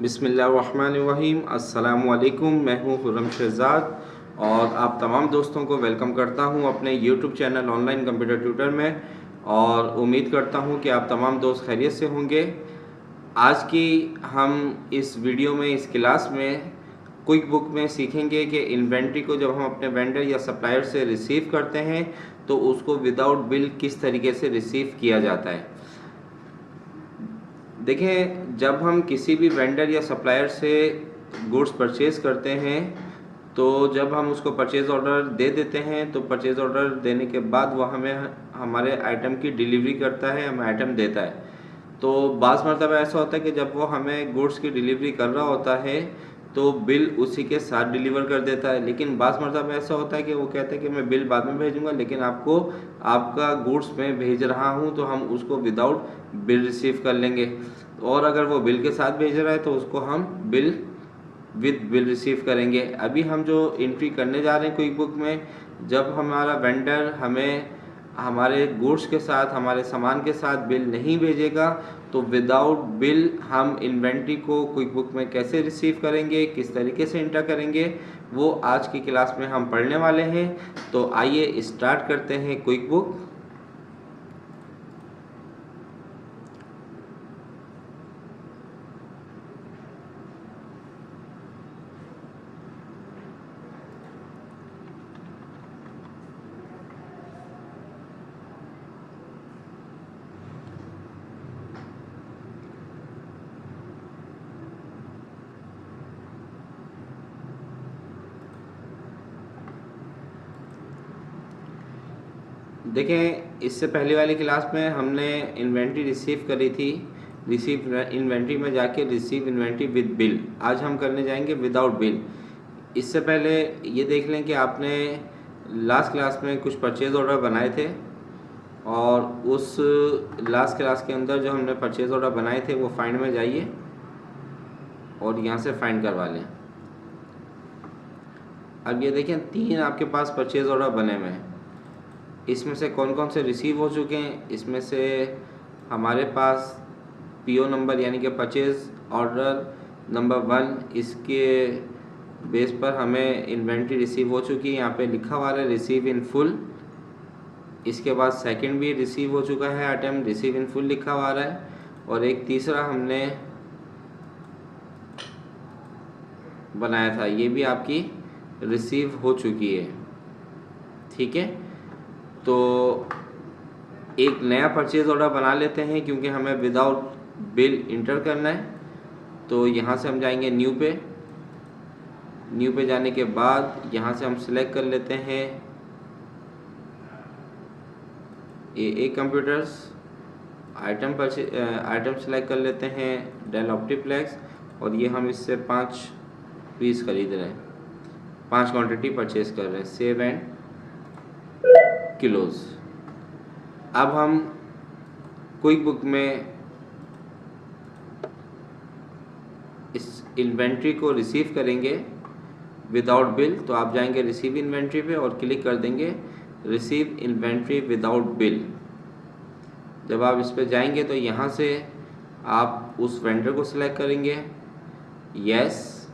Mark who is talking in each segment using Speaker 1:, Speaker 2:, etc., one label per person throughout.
Speaker 1: बिस्मिल्लाहिर्रहमानिर्रहीम। अस्सलामुअलैकुम। मैं हूँ खुर्रम शहज़ाद और आप तमाम दोस्तों को वेलकम करता हूँ अपने YouTube channel online computer tutor में, और उम्मीद करता हूँ कि आप तमाम दोस्त खैरियत से होंगे। आज की हम इस वीडियो में, इस क्लास में क्विक बुक में सीखेंगे कि इन्वेंट्री को जब हम अपने वेंडर या सप्लायर से रिसीव करते हैं तो उसको विदाउट बिल किस तरीके से रिसीव किया जाता है। देखें, जब हम किसी भी वेंडर या सप्लायर से गुड्स परचेज़ करते हैं तो जब हम उसको परचेज़ ऑर्डर दे देते हैं तो परचेज़ ऑर्डर देने के बाद वो हमें हमारे आइटम की डिलीवरी करता है, हमें आइटम देता है। तो बाज़ मरतबा ऐसा होता है कि जब वो हमें गुड्स की डिलीवरी कर रहा होता है तो बिल उसी के साथ डिलीवर कर देता है, लेकिन बाज़ मरतबा ऐसा होता है कि वो कहता है कि मैं बिल बाद में भेजूंगा, लेकिन आपको आपका गुड्स मैं भेज रहा हूं तो हम उसको विदाउट बिल रिसीव कर लेंगे। और अगर वो बिल के साथ भेज रहा है तो उसको हम बिल विद बिल रिसीव करेंगे। अभी हम जो एंट्री करने जा रहे हैं क्विक बुक में, जब हमारा वेंडर हमें हमारे गुड्स के साथ, हमारे सामान के साथ बिल नहीं भेजेगा तो विदाउट बिल हम इन्वेंट्री को क्विक बुक में कैसे रिसीव करेंगे, किस तरीके से एंटर करेंगे, वो आज की क्लास में हम पढ़ने वाले हैं। तो आइए स्टार्ट करते हैं क्विक बुक। देखें, इससे पहले वाली क्लास में हमने इन्वेंट्री रिसीव करी थी, रिसीव इन्वेंट्री में जाके रिसीव इन्वेंट्री विद बिल। आज हम करने जाएंगे विदाउट बिल। इससे पहले ये देख लें कि आपने लास्ट क्लास में कुछ परचेज़ ऑर्डर बनाए थे और उस लास्ट क्लास के अंदर जो हमने परचेज़ ऑर्डर बनाए थे वो फाइंड में जाइए और यहाँ से फाइंड करवा लें। अब ये देखें, 3 आपके पास परचेज़ ऑर्डर बने हुए हैं। इसमें से कौन कौन से रिसीव हो चुके हैं? इसमें से हमारे पास पीओ नंबर यानी कि परचेज़ ऑर्डर नंबर 1, इसके बेस पर हमें इन्वेंट्री रिसीव हो चुकी है। यहाँ पे लिखा हुआ है रिसीव इन फुल। इसके बाद सेकंड भी रिसीव हो चुका है आइटम, रिसीव इन फुल लिखा हुआ है। और एक तीसरा हमने बनाया था, ये भी आपकी रिसीव हो चुकी है। ठीक है, तो एक नया परचेज़ ऑर्डर बना लेते हैं क्योंकि हमें विदाउट बिल इंटर करना है। तो यहाँ से हम जाएंगे न्यू पे। न्यू पे जाने के बाद यहाँ से हम सिलेक्ट कर लेते हैं ए कंप्यूटर्स। आइटम सेलेक्ट कर लेते हैं डेल ऑप्टीप्लेक्स, और ये हम इससे 5 पीस खरीद रहे हैं, 5 क्वांटिटी परचेज कर रहे हैं, सेव एंड किलोज। अब हम क्विक बुक में इस इन्वेंट्री को रिसीव करेंगे विदाउट बिल। तो आप जाएंगे रिसीव इन्वेंट्री पे और क्लिक कर देंगे रिसीव इन्वेंट्री विदाउट बिल। जब आप इस पे जाएंगे तो यहाँ से आप उस वेंडर को सिलेक्ट करेंगे, यस,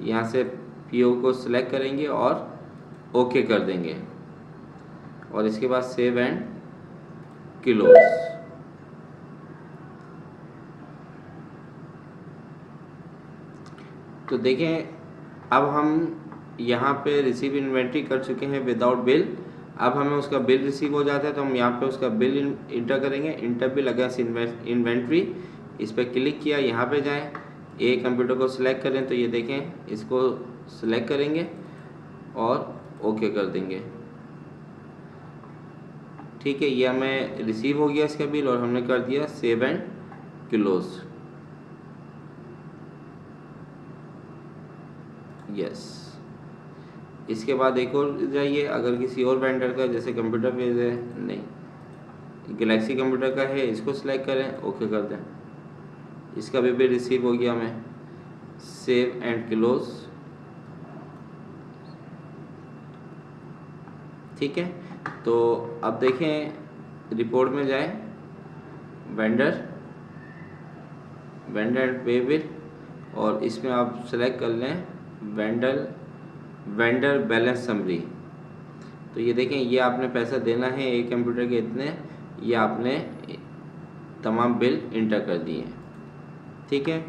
Speaker 1: यहाँ से पीओ को सिलेक्ट करेंगे और ओके कर देंगे, और इसके बाद सेव एंड किलोज। तो देखें, अब हम यहाँ पे रिसीव इन्वेंट्री कर चुके हैं विदाउट बिल। अब हमें उसका बिल रिसीव हो जाता है तो हम यहाँ पे उसका बिल इंटर करेंगे, इंटर बिल अगेंस्ट इन्वेंट्री। इस पर क्लिक किया, यहाँ पे जाएं, ए कंप्यूटर को सिलेक्ट करें, तो ये देखें इसको सिलेक्ट करेंगे और ओके कर देंगे। ठीक है, ये हमें रिसीव हो गया इसका बिल और हमने कर दिया सेव एंड क्लोज। यस, इसके बाद एक और जाइए, अगर किसी और वेंडर का जैसे कंप्यूटर पेज है, नहीं गैलेक्सी कंप्यूटर का है, इसको सिलेक्ट करें, ओके कर दें, इसका भी बिल रिसीव हो गया हमें, सेव एंड क्लोज। ठीक है, तो अब देखें रिपोर्ट में जाएं, वेंडर पे बिल, और इसमें आप सेलेक्ट कर लें वेंडर बैलेंस समरी। तो ये देखें, ये आपने पैसा देना है एक कंप्यूटर के इतने, ये आपने तमाम बिल इंटर कर दिए। ठीक है,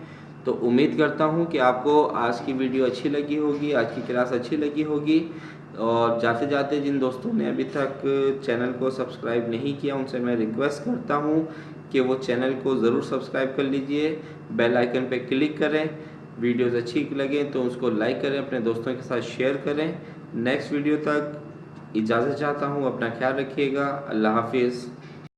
Speaker 1: तो उम्मीद करता हूँ कि आपको आज की वीडियो अच्छी लगी होगी, आज की क्लास अच्छी लगी होगी। और जाते जाते जिन दोस्तों ने अभी तक चैनल को सब्सक्राइब नहीं किया, उनसे मैं रिक्वेस्ट करता हूँ कि वो चैनल को ज़रूर सब्सक्राइब कर लीजिए, बेल आइकन पे क्लिक करें। वीडियोज़ अच्छी लगें तो उसको लाइक करें, अपने दोस्तों के साथ शेयर करें। नेक्स्ट वीडियो तक इजाज़त चाहता हूँ, अपना ख्याल रखिएगा। अल्लाह हाफिज़।